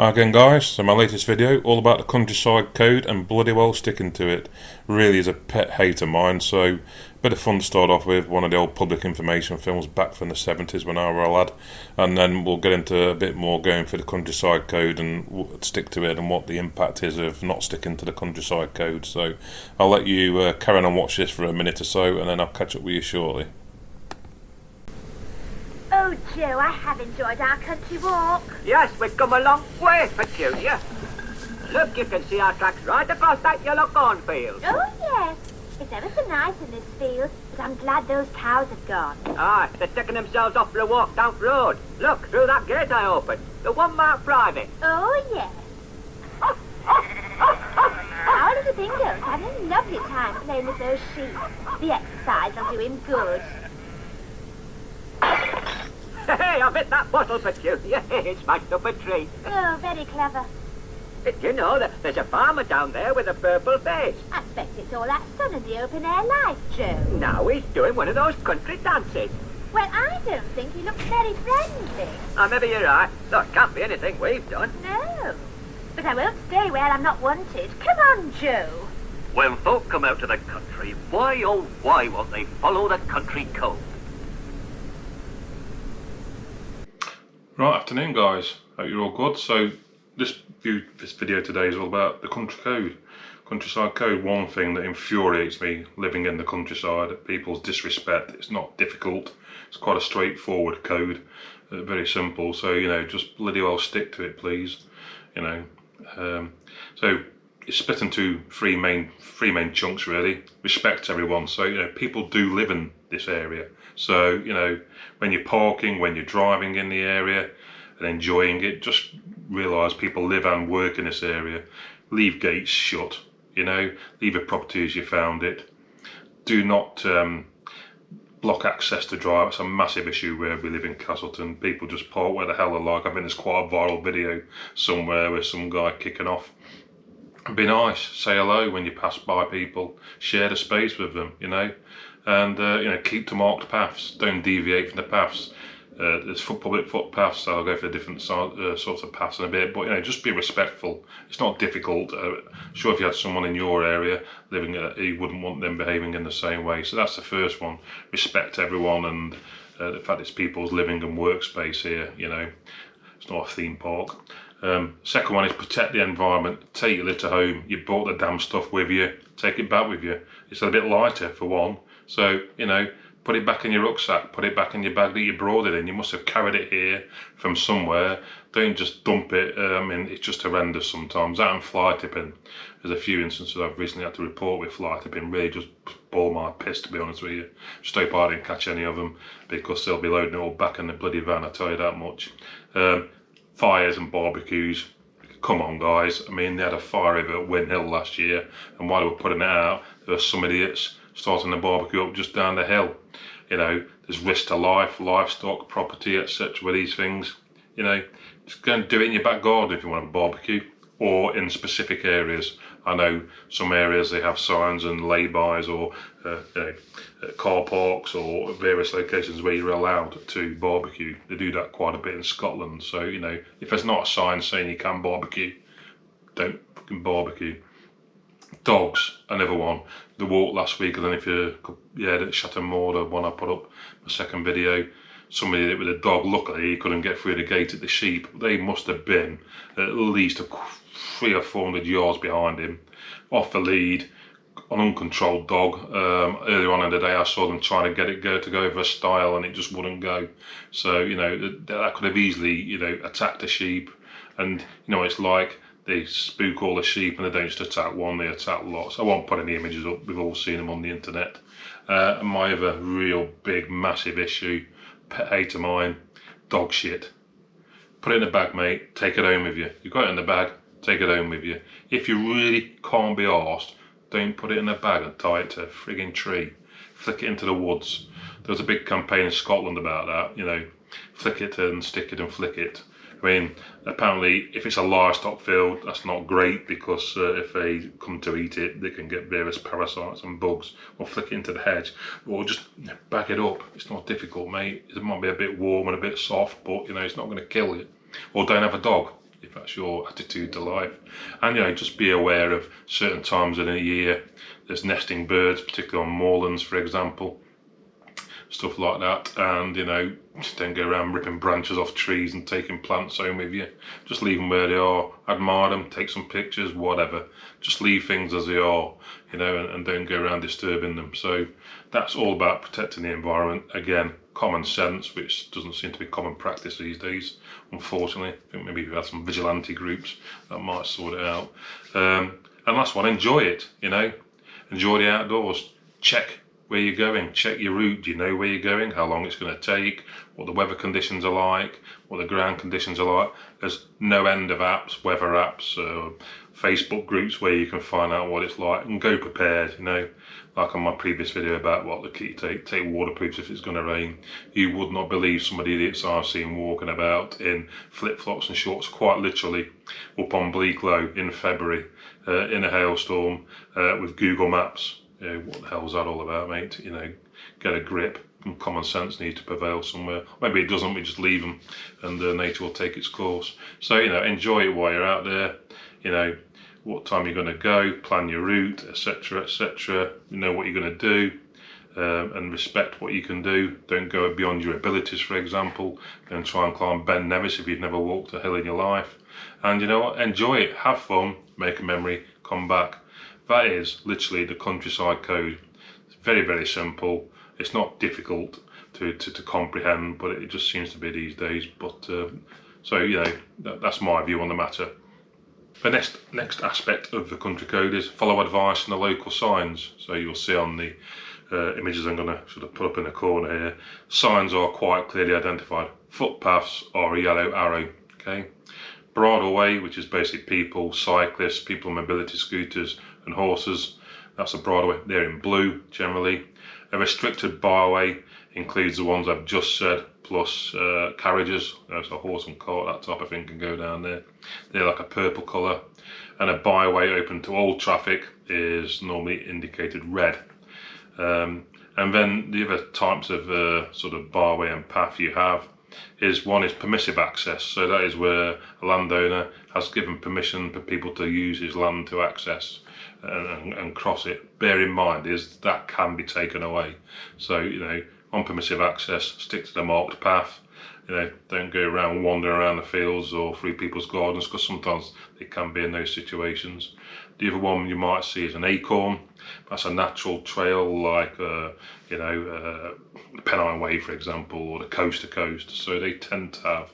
Again guys, so my latest video all about the countryside code and bloody well sticking to it. Really is a pet hate of mine, so bit of fun to start off with, one of the old public information films back from the 70s when I was a lad, and then we'll get into a bit more going for the countryside code and stick to it and what the impact is of not sticking to the countryside code. So I'll let you carry on and watch this for a minute or so, and then I'll catch up with you shortly. Oh, Joe, I have enjoyed our country walk. Yes, we've come a long way, Petunia. Look, you can see our tracks right across that yellow cornfield. Oh, yes. It's ever so nice in this field, but I'm glad those cows have gone. Ah, they're taking themselves off for a walk down the road. Look, through that gate I opened. The one marked private. Oh, yes. Our little dingoes having a lovely time playing with those sheep. The exercise will do him good. Hey, I've hit that bottle, Petunia. It's smashed up a tree. Oh, very clever. Did you know that there's a farmer down there with a purple face? I expect it's all that sun and the open air life, Joe. Now he's doing one of those country dances. Well, I don't think he looks very friendly. Ah, maybe you're right. Though it can't be anything we've done. No. But I won't stay where I'm not wanted. Come on, Joe. When folk come out to the country, why oh why won't they follow the country code? Right, afternoon guys, hope you're all good. So this video today is all about the countryside code. One thing that infuriates me living in the countryside, people's disrespect. It's not difficult, it's quite a straightforward code, very simple, so you know, just bloody well stick to it please. You know, so it's split into three main chunks really. Respect everyone, so you know, people do live in this area, so you know, when you're parking, when you're driving in the area and enjoying it, just realise people live and work in this area. Leave gates shut, you know, leave a property as you found it. Do not block access to drive. It's a massive issue where we live in Castleton. People just park where the hell they like. I think there's quite a viral video somewhere with some guy kicking off. Be nice, say hello when you pass by people, share the space with them, you know, and you know, keep to marked paths, don't deviate from the paths. There's public footpaths, so I'll go for different sorts of paths in a bit, but you know, just be respectful. It's not difficult. Sure, if you had someone in your area living, you wouldn't want them behaving in the same way. So that's the first one. Respect everyone, and the fact it's people's living and workspace here. You know, it's not a theme park. Second one is protect the environment. Take your litter home. You brought the damn stuff with you. Take it back with you. It's a bit lighter for one. So you know, put it back in your rucksack, put it back in your bag that you brought it in. You must have carried it here from somewhere. Don't just dump it. I mean, it's just horrendous sometimes. That and fly tipping. There's a few instances I've recently had to report with fly tipping. Really just ball my piss, to be honest with you. Just hope I didn't catch any of them, because they'll be loading it all back in the bloody van, I tell you that much. Fires and barbecues. Come on guys. I mean, they had a fire over at Win Hill last year, and while they were putting it out, there were some idiots starting the barbecue up just down the hill. You know, there's risk to life, livestock, property, etc. with these things. You know, just go and do it in your back garden if you want a barbecue, or in specific areas. I know some areas they have signs and lay-bys, or you know, car parks or various locations where you're allowed to barbecue. They do that quite a bit in Scotland. So you know, if there's not a sign saying you can barbecue, don't fucking barbecue. Dogs, another one. The walk last week, I don't know if you, yeah, at Shattermore, the one I put up, my second video. Somebody with a dog, luckily he couldn't get through the gate at the sheep. They must have been at least 300 or 400 yards behind him, off the lead, an uncontrolled dog. Earlier on in the day I saw them trying to get it to go over a stile, and it just wouldn't go. So you know, that could have easily, you know, attacked a sheep. And you know, it's like they spook all the sheep and they don't just attack one, they attack lots. I won't put any images up, we've all seen them on the internet. And my other real big massive issue, pet hate of mine, dog shit. Put it in a bag, mate, take it home with you. You've got it in the bag, take it home with you. If you really can't be arsed, don't put it in a bag and tie it to a frigging tree. Flick it into the woods. There was a big campaign in Scotland about that, you know, flick it and stick it and flick it. I mean, apparently if it's a livestock field, that's not great, because if they come to eat it, they can get various parasites and bugs, or flick it into the hedge, or just back it up. It's not difficult, mate. It might be a bit warm and a bit soft, but you know, it's not going to kill you. Or don't have a dog. if that's your attitude to life. And you know, just be aware of certain times in a year there's nesting birds, particularly on moorlands, for example, stuff like that. And you know, just don't go around ripping branches off trees and taking plants home with you. Just leave them where they are, admire them, take some pictures, whatever. Just leave things as they are, you know, and don't go around disturbing them. So that's all about protecting the environment. Again, common sense, which doesn't seem to be common practice these days, unfortunately. I think maybe we had some vigilante groups that might sort it out. And last one, enjoy it, you know. Enjoy the outdoors. Check where you're going, check your route. Do you know where you're going, how long it's going to take, what the weather conditions are like, what the ground conditions are like. There's no end of apps, weather apps, Facebook groups where you can find out what it's like, and go prepared, you know. Like on my previous video about what the key take waterproofs if it's going to rain. You would not believe some of the idiots I've seen walking about in flip-flops and shorts, quite literally, up on Bleaklow in February, in a hailstorm, with Google Maps. You know, what the hell's that all about, mate? You know, get a grip, and common sense needs to prevail somewhere. Maybe it doesn't, we just leave them and nature will take its course. So, you know, enjoy it while you're out there. You know, what time you're going to go, plan your route, etc, etc. You know what you're going to do, and respect what you can do. Don't go beyond your abilities, for example. Don't try and climb Ben Nevis if you've never walked a hill in your life. And you know what, enjoy it, have fun, make a memory, come back. That is literally the Countryside Code. It's very, very simple. It's not difficult to comprehend, but it just seems to be these days. But so, you know, that's my view on the matter. The next aspect of the country code is follow advice from the local signs. So you'll see on the images I'm going to sort of put up in the corner here, signs are quite clearly identified. Footpaths are a yellow arrow, okay? Bridleway, which is basically people, cyclists, people on mobility scooters and horses, that's a bridleway, they're in blue generally. A restricted byway includes the ones I've just said, plus carriages, so a horse and cart, that type of thing can go down there. They're like a purple colour. And a byway open to all traffic is normally indicated red. And then the other types of sort of byway and path you have is one is permissive access. So that is where a landowner has given permission for people to use his land to access and cross it. Bear in mind is that can be taken away. So, you know, on permissive access, stick to the marked path. You know, don't go around wandering around the fields or through people's gardens, because sometimes it can be in those situations. The other one you might see is an acorn. That's a natural trail, like you know, the Pennine Way, for example, or the Coast to Coast. So they tend to have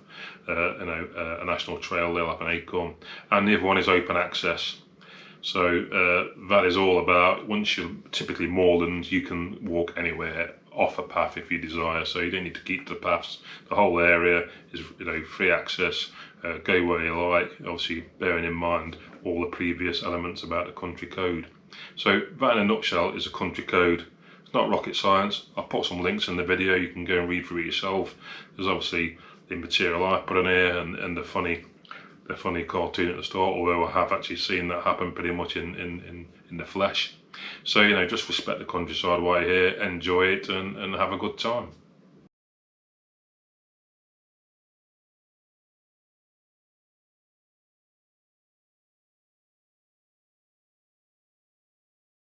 you know, a national trail. They'll have an acorn. And the other one is open access. So that is all about, once you're typically moorland, you can walk anywhere off a path if you desire, so you don't need to keep the paths. The whole area is, you know, free access. Go where you like, obviously bearing in mind all the previous elements about the country code. So that in a nutshell is a country code. It's not rocket science. I'll put some links in the video, you can go and read through it yourself. There's obviously the material I put in here and the funny cartoon at the start, although I have actually seen that happen pretty much in the flesh. So, you know, just respect the countryside while you're here, enjoy it and have a good time.